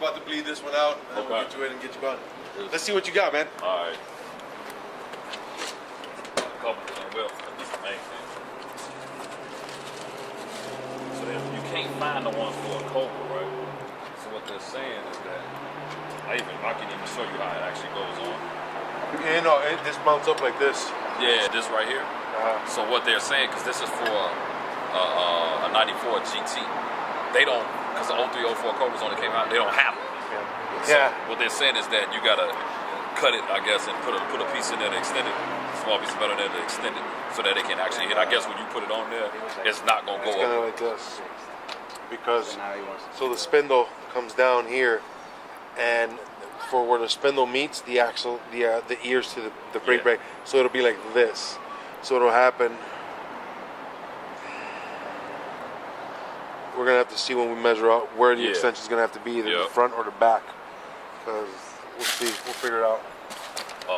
about to bleed this one out, and then we'll get you in and get you going. Let's see what you got, man. All right. Well, this is the main thing. So you can't find the ones for a Cobra, right? So what they're saying is that I can even show you how it actually goes on. Yeah, no, this mounts up like this. Yeah, this right here. So what they're saying, because this is for a 94 GT, they don't, because the 0304 Cobras only came out, they don't have them. So what they're saying is that you gotta cut it, I guess, and put a piece in there to extend it, small piece of metal in there to extend it, so that it can actually hit. I guess when you put it on there, it's not gonna go up. It's kind of like this, because so the spindle comes down here, and for where the spindle meets the axle, the ears to the brake brake, so it'll be like this. So it'll happen. We're gonna have to see when we measure out where the extension is gonna have to be, either the front or the back, because we'll see. We'll figure it out.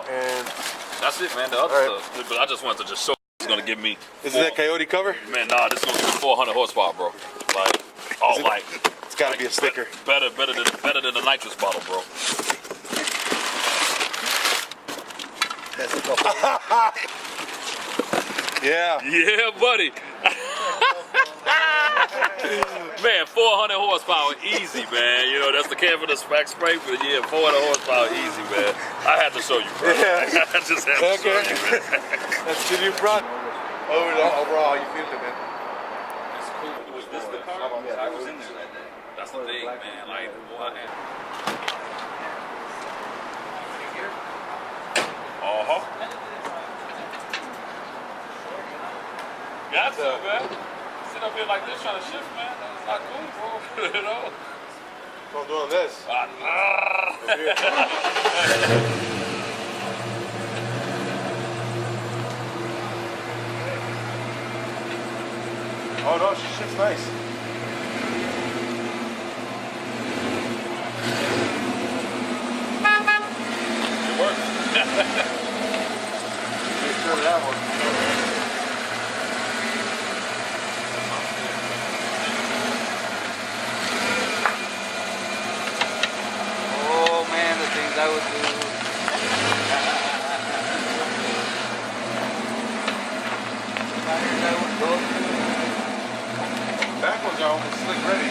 And that's it, man. The other stuff, but I just wanted to just show. It's gonna give me. Is it that Coyote cover? Man, nah, this is gonna give me 400 horsepower, bro. Like, it's gotta be a sticker. Better than the nitrous bottle, bro. Yeah, buddy. Man, 400 horsepower, easy, man. You know, that's the Castaneda spec spray, but yeah, 400 horsepower, easy, man. I had to show you, bro. I just had to show you, man. That's the new front. Overall, you feel it, man? It's cool. Was this the car? I was in there that day. That's the thing, man. Like, got to, man. Sit up here like this trying to shift, man. That's not cool, bro. You know? So I'm doing this. Oh no, she shifts nice. It works. Make sure that one. I would do. Back ones are almost slick ready.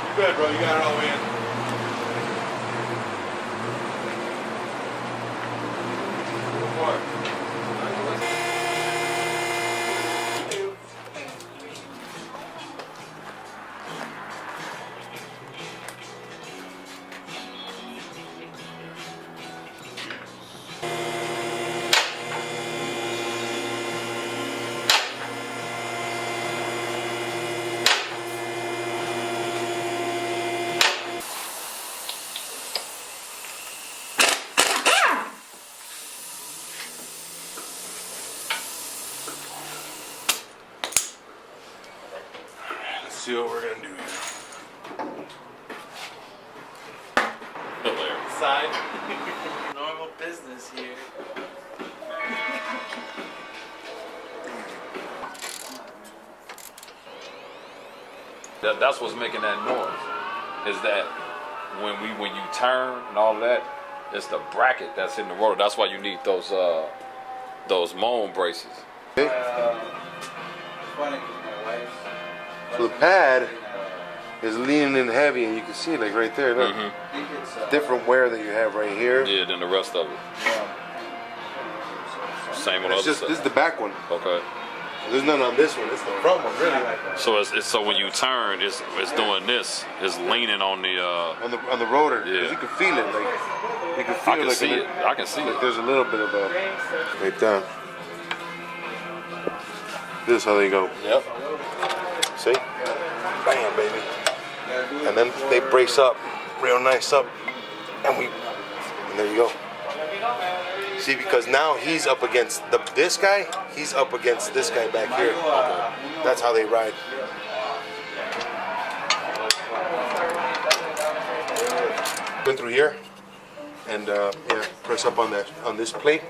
You good, bro? You got it all the way in. Go for it. See what we're gonna do here. Side. Normal business here. That's what's making that noise. Is that when you turn and all that, it's the bracket that's in the rotor. That's why you need those moan braces. So the pad is leaning in heavy, and you can see it like right there. Look. Different wear that you have right here. Yeah, than the rest of it. Same on the other side. This is the back one. Okay. There's none on this one. It's the front one, really. So so when you turn, it's doing this. It's leaning on the rotor. Yeah. You can feel it. Like you can feel I can like see it. I can see like it. There's a little bit of a right down. This is how they go. Yep. See? Bam, baby. And then they brace up, real nice up, and there you go. See, because now he's up against this guy, he's up against this guy back here. That's how they ride. Went through here, and yeah, press up on this plate.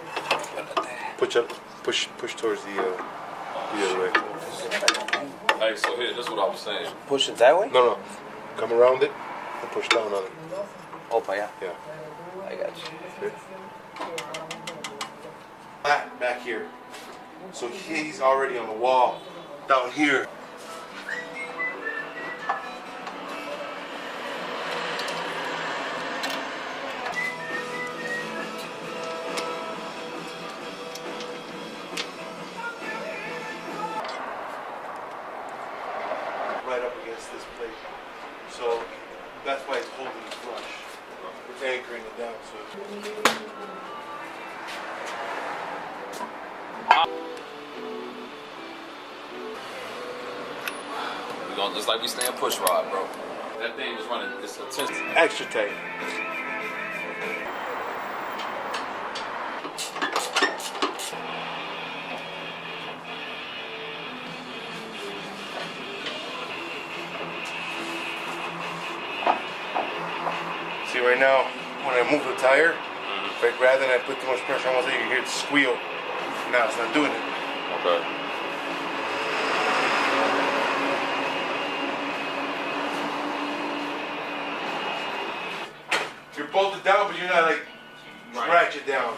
Push up, push towards the other way. Hey, so here, this is what I was saying. Push it that way? No. Come around it and push down on it. Oh, yeah. Yeah. I got you. Back here. So he's already on the wall down here. Right up against this plate. So that's why it's holding it flush. It's anchoring it down. So. It's like we stay in push rod, bro. That thing was running, it's intense. Extra tight. See right now, when I move the tire, rather than I put too much pressure on one side, you hear it squeal. Now it's not doing it. Okay. You're bolted down, but you're not like ratchet down.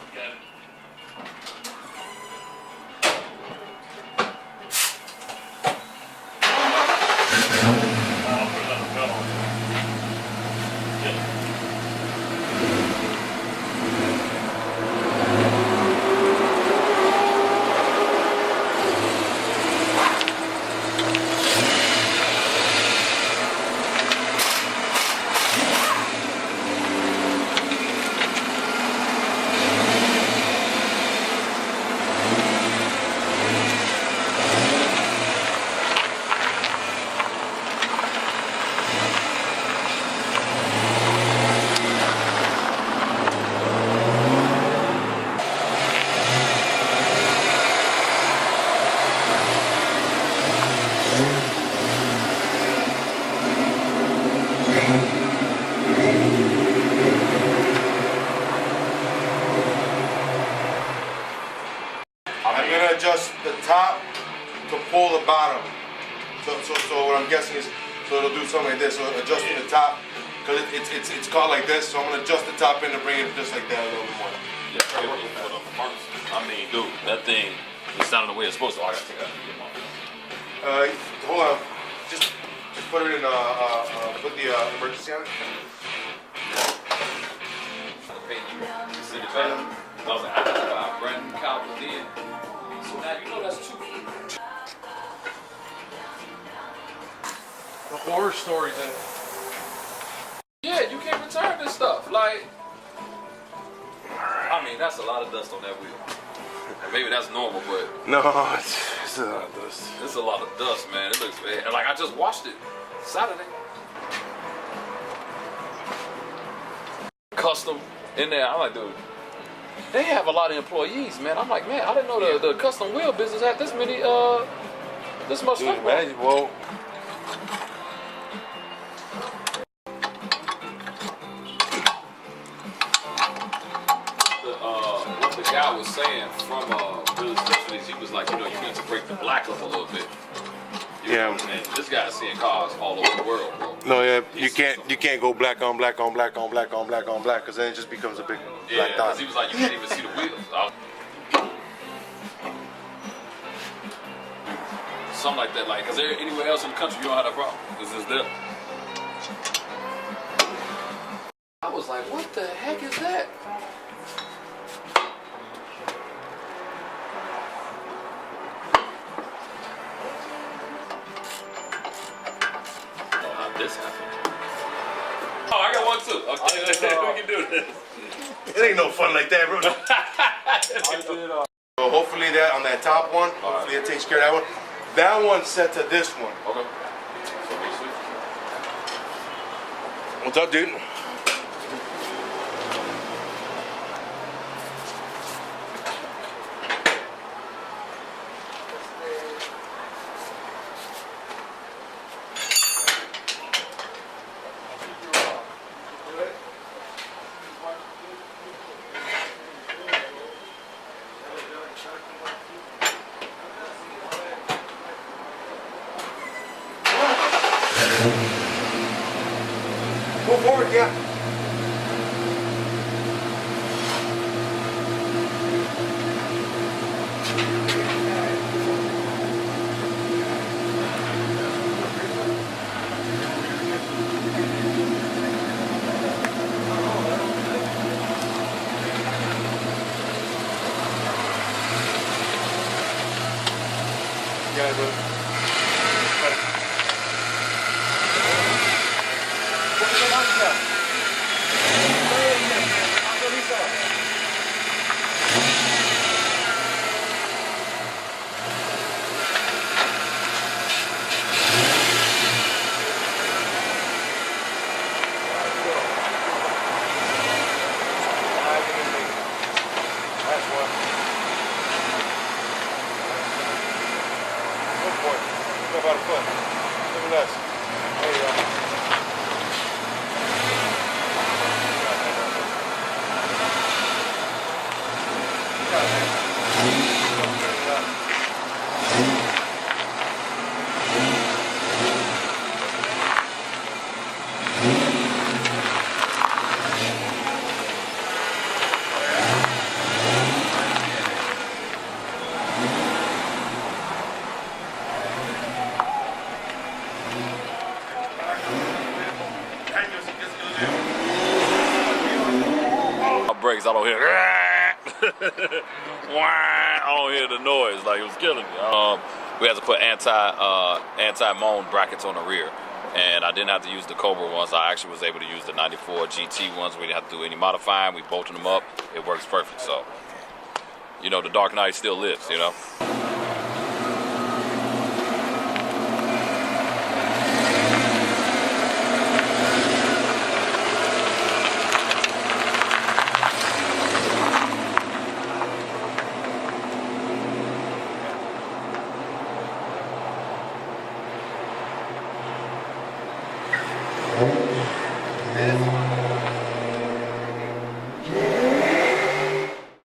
I'm gonna adjust the top to pull the bottom. So what I'm guessing is, so it'll do something like this. So adjusting the top, because it's caught like this. So I'm gonna adjust the top end to bring it just like that a little bit more. Yeah, for the first. I mean, dude, that thing is sounding the way it's supposed to. I gotta take that. Hold on. Just put it in. Put the emergency on it. See the better? I was like, I got to buy a brand new caliper then. So now you know that's two. The horror stories in it. Yeah, you can't return this stuff. Like, I mean, that's a lot of dust on that wheel. And maybe that's normal, but No, it's a lot of dust. it's a lot of dust, man. It looks bad. And like, I just washed it Saturday. Custom in there. I'm like, dude, they have a lot of employees, man. I'm like, man, I didn't know the custom wheel business had this many, this much Dude, stuff. imagine, well, What the guy was saying from Real Essentials, he was like, you know, you need to break the black up a little bit. yeah. And this guy's seeing cars all over the world, bro. No, yeah, you can't go black on black on black on black on black on black, because then it just becomes a big Yeah, black dot. because he was like, you can't even see the wheels. Something like that, like, because anywhere else in the country, you don't have that problem. This is there. I was like, what the heck is that? Oh, how this happened? Oh, I got one too. Okay, we can do this. It ain't no fun like that, bro. So hopefully that on that top one, hopefully it takes care of that one. That one's set to this one. Okay. What's up, dude? forward, yeah. Yeah, dude. About a foot. Maybe less. There you go. Brakes, I don't hear. I don't hear the noise like it was killing me. We had to put anti-moan brackets on the rear, and I didn't have to use the Cobra ones. I actually was able to use the 94 GT ones. We didn't have to do any modifying. We bolted them up. It works perfect. So, you know, the Dark Knight still lives. You know.